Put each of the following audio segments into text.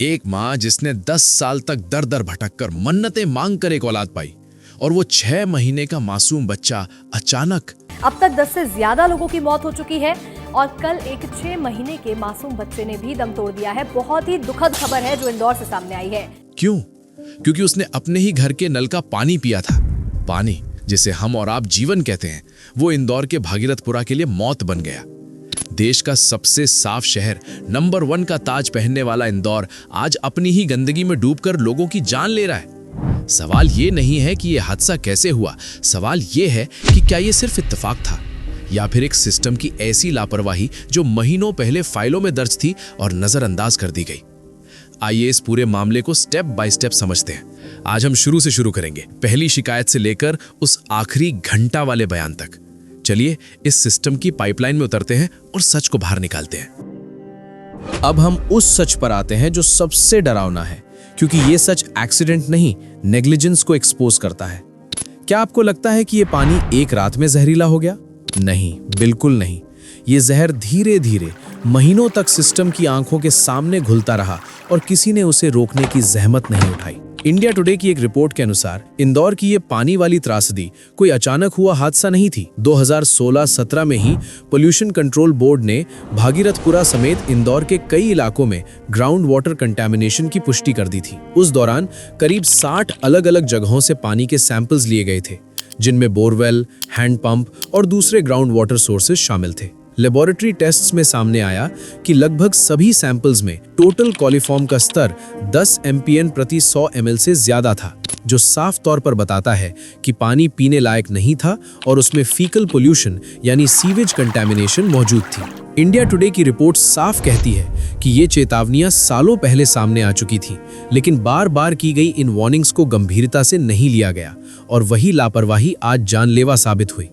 एक माँ जिसने 10 साल तक दर दर भटक कर मन्नतें मांग कर एक औलाद पाई, और वो 6 महीने का मासूम बच्चा अचानक। अब तक 10 से ज्यादा लोगों की मौत हो चुकी है और कल एक 6 महीने के मासूम बच्चे ने भी दम तोड़ दिया है। बहुत ही दुखद खबर है जो इंदौर से सामने आई है। क्यों? क्योंकि उसने अपने ही घर के नल का पानी पिया था। पानी जिसे हम और आप जीवन कहते हैं, वो इंदौर के भागीरथपुरा के लिए मौत बन गया। देश का सबसे साफ शहर, नंबर 1 का ताज पहनने वाला इंदौर आज अपनी ही गंदगी में डूबकर लोगों की जान ले रहा है। सवाल ये नहीं है कि यह हादसा कैसे हुआ, सवाल ये है कि क्या ये सिर्फ इत्तेफाक था या फिर एक सिस्टम की ऐसी लापरवाही जो महीनों पहले फाइलों में दर्ज थी और नजरअंदाज कर दी गई। आइए इस पूरे मामले को स्टेप बाय स्टेप समझते हैं। आज हम शुरू से शुरू करेंगे, पहली शिकायत से लेकर उस आखिरी घंटा वाले बयान तक। चलिए इस सिस्टम की पाइपलाइन में उतरते हैं और सच को बाहर निकालते हैं। अब हम उस सच पर आते हैं जो सबसे डरावना है, क्योंकि ये सच एक्सीडेंट नहीं, नेग्लिजेंस को एक्सपोज करता है। क्या आपको लगता है कि ये पानी एक रात में जहरीला हो गया? नहीं, बिल्कुल नहीं। ये जहर धीरे धीरे महीनों तक सिस्टम की आंखों के सामने घुलता रहा और किसी ने उसे रोकने की जहमत नहीं उठाई। इंडिया टुडे की एक रिपोर्ट के अनुसार इंदौर की ये पानी वाली त्रासदी कोई अचानक हुआ हादसा नहीं थी। 2016-17 में ही पोल्यूशन कंट्रोल बोर्ड ने भागीरथपुरा समेत इंदौर के कई इलाकों में ग्राउंड वाटर कंटैमिनेशन की पुष्टि कर दी थी। उस दौरान करीब 60 अलग-अलग जगहों से पानी के सैंपल्स लिए गए थे, जिनमें बोरवेल, हैंडपंप और दूसरे ग्राउंड वाटर सोर्सेज शामिल थे। लेबोरेटरी टेस्ट्स में सामने आया कि लगभग सभी सैंपल्स में टोटल कॉलीफॉर्म का स्तर 10 MPN प्रति 100 ml से ज्यादा था, जो साफ तौर पर बताता है कि पानी पीने लायक नहीं था और उसमें फीकल पोल्यूशन यानी सीवेज कंटैमिनेशन मौजूद थी। इंडिया टुडे की रिपोर्ट साफ कहती है कि ये चेतावनियां सालों पहले सामने आ चुकी थीं, लेकिन बार बार की गई इन वार्निंग्स को गंभीरता से नहीं लिया गया और वही लापरवाही आज जानलेवा साबित हुई।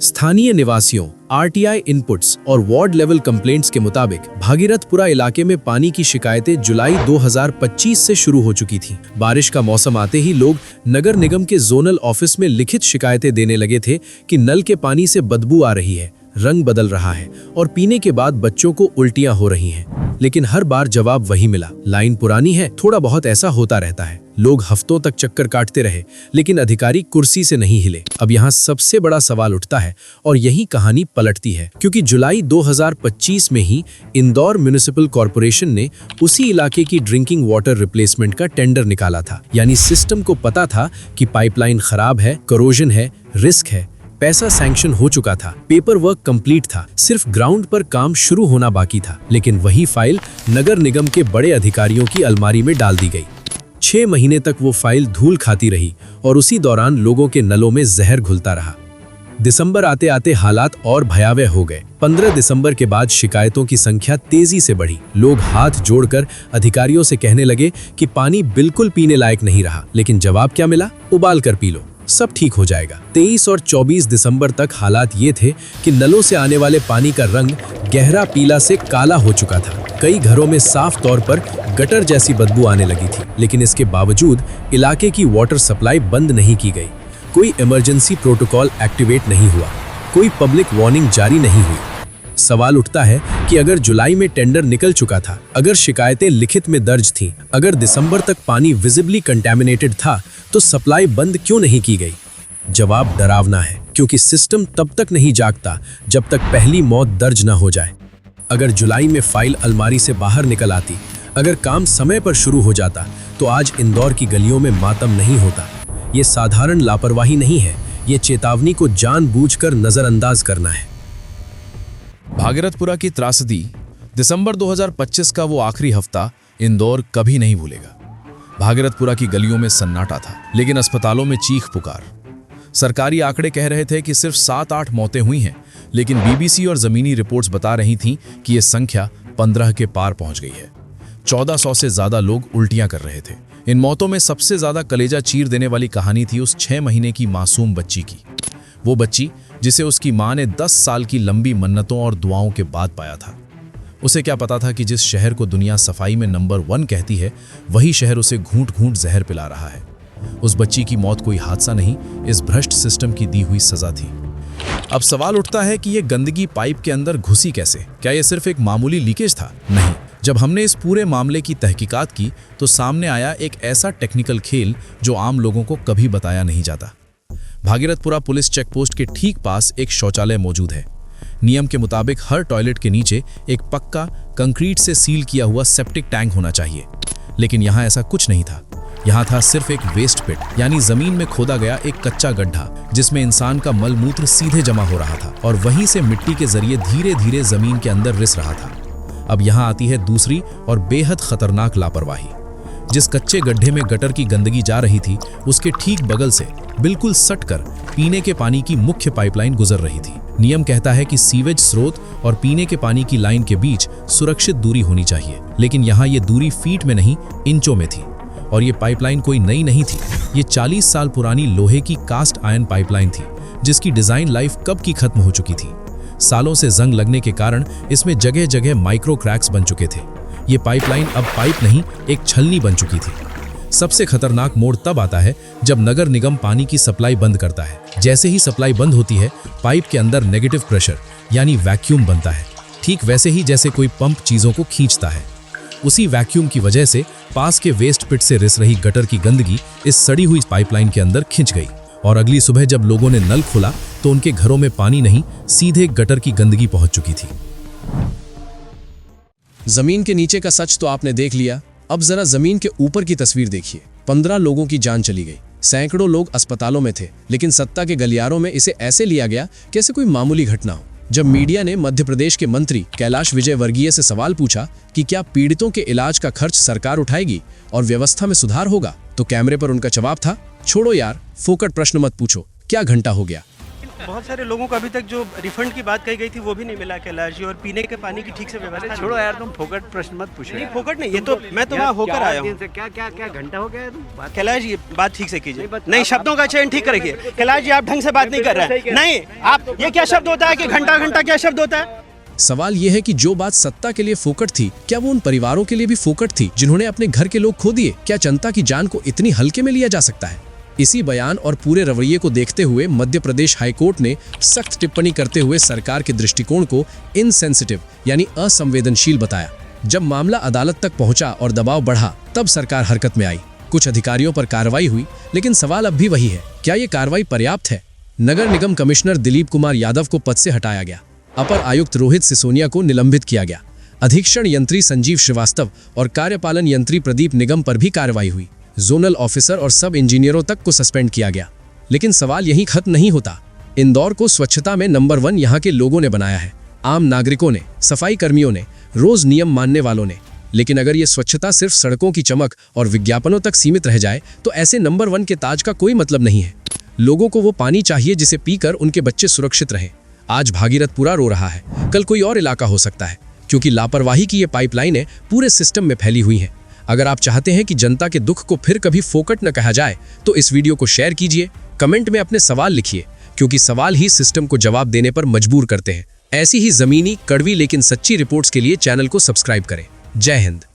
स्थानीय निवासियों, RTI इनपुट्स और वार्ड लेवल कंप्लेंट्स के मुताबिक भागीरथपुरा इलाके में पानी की शिकायतें जुलाई 2025 से शुरू हो चुकी थीं। बारिश का मौसम आते ही लोग नगर निगम के जोनल ऑफिस में लिखित शिकायतें देने लगे थे कि नल के पानी से बदबू आ रही है, रंग बदल रहा है और पीने के बाद बच्चों को उल्टियां हो रही हैं। लेकिन हर बार जवाब वही मिला, लाइन पुरानी है, थोड़ा बहुत ऐसा होता रहता है। लोग हफ्तों तक चक्कर काटते रहे, लेकिन अधिकारी कुर्सी से नहीं हिले। अब यहाँ सबसे बड़ा सवाल उठता है और यही कहानी पलटती है, क्योंकि जुलाई 2025 में ही इंदौर म्युनिसिपल कॉर्पोरेशन ने उसी इलाके की ड्रिंकिंग वाटर रिप्लेसमेंट का टेंडर निकाला था। यानी सिस्टम को पता था कि पाइपलाइन खराब है, करोजन है, रिस्क है। पैसा सैंक्शन हो चुका था, पेपर वर्क कंप्लीट था, सिर्फ ग्राउंड पर काम शुरू होना बाकी था। लेकिन वही फाइल नगर निगम के बड़े अधिकारियों की अलमारी में डाल दी गई। 6 महीने तक वो फाइल धूल खाती रही और उसी दौरान लोगों के नलों में जहर घुलता रहा। दिसंबर आते आते हालात और भयावह हो गए। 15 दिसंबर के बाद शिकायतों की संख्या तेजी से बढ़ी। लोग हाथ जोड़कर अधिकारियों से कहने लगे कि पानी बिल्कुल पीने लायक नहीं रहा। लेकिन जवाब क्या मिला? उबाल कर पी लो, सब ठीक हो जाएगा। 23 और 24 दिसंबर तक हालात ये थे कि नलों से आने वाले पानी का रंग गहरा पीला से काला हो चुका था। कई घरों में साफ तौर पर गटर जैसी बदबू आने लगी थी। लेकिन इसके बावजूद इलाके की वाटर सप्लाई बंद नहीं की गई। कोई इमरजेंसी प्रोटोकॉल एक्टिवेट नहीं हुआ, कोई पब्लिक वार्निंग जारी नहीं हुई। सवाल उठता है कि अगर जुलाई में टेंडर निकल चुका था, अगर शिकायतें लिखित में दर्ज थीं, अगर दिसंबर तक पानी विजिबली कंटैमिनेटेड था, तो सप्लाई बंद क्यों नहीं की गई? जवाब डरावना है, क्योंकि सिस्टम तब तक नहीं जागता जब तक पहली मौत दर्ज न हो जाए। अगर जुलाई में फाइल अलमारी से बाहर निकल आती, अगर काम समय पर शुरू हो जाता, तो आज इंदौर की गलियों में मातम नहीं होता। ये साधारण लापरवाही नहीं है, ये चेतावनी को जानबूझकर नजरअंदाज करना है। भागीरथपुरा की त्रासदी, दिसंबर 2025 का वो आखिरी हफ्ता इंदौर कभी नहीं भूलेगा। भागीरथपुरा की गलियों में सन्नाटा था, लेकिन अस्पतालों में चीख पुकार। सरकारी आंकड़े कह रहे थे कि सिर्फ 7-8 मौतें हुई हैं, लेकिन BBC और जमीनी रिपोर्ट्स बता रही थीं कि ये संख्या 15 के पार पहुंच गई है। 1400 से ज्यादा लोग उल्टियां कर रहे थे। इन मौतों में सबसे ज्यादा कलेजा चीर देने वाली कहानी थी उस 6 महीने की मासूम बच्ची की। वो बच्ची जिसे उसकी मां ने 10 साल की लंबी मन्नतों और दुआओं के बाद पाया था। उसे क्या पता था कि जिस शहर को दुनिया सफाई में नंबर 1 कहती है, वही शहर उसे घूंट घूंट जहर पिला रहा है। उस बच्ची की मौत कोई हादसा नहीं, इस भ्रष्ट सिस्टम की दी हुई सजा थी। अब सवाल उठता है कि ये गंदगी पाइप के अंदर घुसी कैसे? क्या ये सिर्फ एक मामूली लीकेज था? नहीं। जब हमने इस पूरे मामले की तहकीकात की तो सामने आया एक ऐसा टेक्निकल खेल जो आम लोगों को कभी बताया नहीं जाता। भागीरथपुरा पुलिस चेकपोस्ट के ठीक पास एक शौचालय मौजूद है। नियम के मुताबिक हर टॉयलेट के नीचे एक पक्का कंक्रीट से सील किया हुआ सेप्टिक टैंक होना चाहिए, लेकिन यहाँ ऐसा कुछ नहीं था। यहाँ था सिर्फ एक वेस्ट पिट, यानी जमीन में खोदा गया एक कच्चा गड्ढा जिसमें इंसान का मलमूत्र सीधे जमा हो रहा था और वहीं से मिट्टी के जरिए धीरे धीरे जमीन के अंदर रिस रहा था। अब यहाँ आती है दूसरी और बेहद खतरनाक लापरवाही। जिस कच्चे गड्ढे में गटर की गंदगी जा रही थी उसके ठीक बगल से बिल्कुल सटकर पीने के पानी की मुख्य पाइपलाइन गुजर रही थी। नियम कहता है कि सीवेज स्रोत और पीने के पानी की लाइन के बीच सुरक्षित दूरी होनी चाहिए, लेकिन यहाँ ये दूरी फीट में नहीं इंचों में थी। और ये पाइपलाइन कोई नई नहीं थी, ये 40 साल पुरानी लोहे की कास्ट आयरन पाइपलाइन थी जिसकी डिजाइन लाइफ कब की खत्म हो चुकी थी। सालों से जंग लगने के कारण इसमें जगह जगह माइक्रो क्रैक्स बन चुके थे। ये पाइपलाइन अब पाइप नहीं एक छलनी बन चुकी थी। सबसे खतरनाक मोड़ तब आता है जब नगर निगम पानी की सप्लाई बंद करता है। जैसे ही सप्लाई बंद होती है पाइप के अंदर नेगेटिव प्रेशर यानी वैक्यूम बनता है, ठीक वैसे ही जैसे कोई पंप चीजों को खींचता है। उसी वैक्यूम की वजह से पास के वेस्ट पिट से रिस रही गटर की गंदगी इस सड़ी हुई पाइपलाइन के अंदर खिंच गई और अगली सुबह जब लोगों ने नल खोला तो उनके घरों में पानी नहीं, सीधे गटर की गंदगी पहुंच चुकी थी। जमीन के नीचे का सच तो आपने देख लिया, अब जरा जमीन के ऊपर की तस्वीर देखिए। 15 लोगों की जान चली गई, सैकड़ों लोग अस्पतालों में थे, लेकिन सत्ता के गलियारों में इसे ऐसे लिया गया कैसे कोई मामूली घटना हो। जब मीडिया ने मध्य प्रदेश के मंत्री कैलाश विजयवर्गीय से सवाल पूछा कि क्या पीड़ितों के इलाज का खर्च सरकार उठाएगी और व्यवस्था में सुधार होगा, तो कैमरे पर उनका जवाब था, छोड़ो यार, फोकट प्रश्न मत पूछो, क्या घंटा हो गया। बहुत सारे लोगों को अभी तक जो रिफंड की बात कही गई थी वो भी नहीं मिला कैलाश जी, और पीने के पानी की ठीक से व्यवस्था। छोड़ो यार, तुम फोकट प्रश्न मत पूछो। नहीं फोकट नहीं, ये तो मैं तो वहाँ होकर आया हूँ। क्या क्या क्या घंटा हो गया है तुम? कैलाश जी बात ठीक से कीजिए, नहीं शब्दों का चयन ठीक करिए। कैलाश जी आप ढंग से बात नहीं कर रहे हैं। नहीं आप, ये क्या शब्द होता है कि घंटा घंटा क्या शब्द होता है? सवाल यह है कि जो बात सत्ता के लिए फोकट थी, क्या वो उन परिवारों के लिए भी फोकट थी जिन्होंने अपने घर के लोग खो दिए? क्या जनता की जान को इतनी हल्के में लिया जा सकता है? इसी बयान और पूरे रवैये को देखते हुए मध्य प्रदेश हाईकोर्ट ने सख्त टिप्पणी करते हुए सरकार के दृष्टिकोण को इनसेंसिटिव यानी असंवेदनशील बताया। जब मामला अदालत तक पहुंचा और दबाव बढ़ा तब सरकार हरकत में आई। कुछ अधिकारियों पर कार्रवाई हुई, लेकिन सवाल अब भी वही है, क्या ये कार्रवाई पर्याप्त है? नगर निगम कमिश्नर दिलीप कुमार यादव को पद से हटाया गया, अपर आयुक्त रोहित सिसोनिया को निलंबित किया गया, अधीक्षण यंत्री संजीव श्रीवास्तव और कार्यपालन यंत्री प्रदीप निगम पर भी कार्रवाई हुई, जोनल ऑफिसर और सब इंजीनियरों तक को सस्पेंड किया गया। लेकिन सवाल यहीं खत्म नहीं होता। इंदौर को स्वच्छता में नंबर 1 यहाँ के लोगों ने बनाया है, आम नागरिकों ने, सफाई कर्मियों ने, रोज नियम मानने वालों ने। लेकिन अगर ये स्वच्छता सिर्फ सड़कों की चमक और विज्ञापनों तक सीमित रह जाए तो ऐसे नंबर 1 के ताज का कोई मतलब नहीं है। लोगों को वो पानी चाहिए जिसे पीकर उनके बच्चे सुरक्षित रहें। आज भागीरथपुरा रो रहा है, कल कोई और इलाका हो सकता है, क्योंकि लापरवाही की ये पाइपलाइनें पूरे सिस्टम में फैली हुई हैं। अगर आप चाहते हैं कि जनता के दुख को फिर कभी फोकट न कहा जाए तो इस वीडियो को शेयर कीजिए, कमेंट में अपने सवाल लिखिए, क्योंकि सवाल ही सिस्टम को जवाब देने पर मजबूर करते हैं। ऐसी ही जमीनी, कड़वी लेकिन सच्ची रिपोर्ट्स के लिए चैनल को सब्सक्राइब करें। जय हिंद।